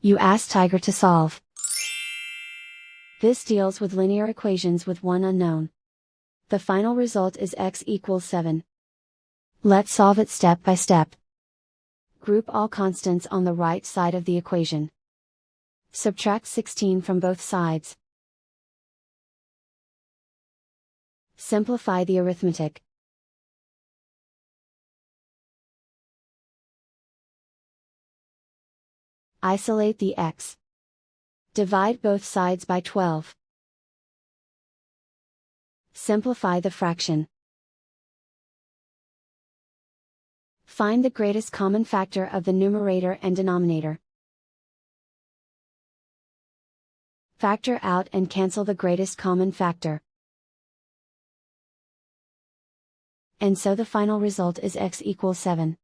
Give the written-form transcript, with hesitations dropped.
You ask Tiger to solve. This deals with linear equations with one unknown. The final result is x equals 7. Let's solve it step by step. Group all constants on the right side of the equation. Subtract 16 from both sides. Simplify the arithmetic. Isolate the x. Divide both sides by 12. Simplify the fraction. Find the greatest common factor of the numerator and denominator. Factor out and cancel the greatest common factor. And so the final result is x equals 7.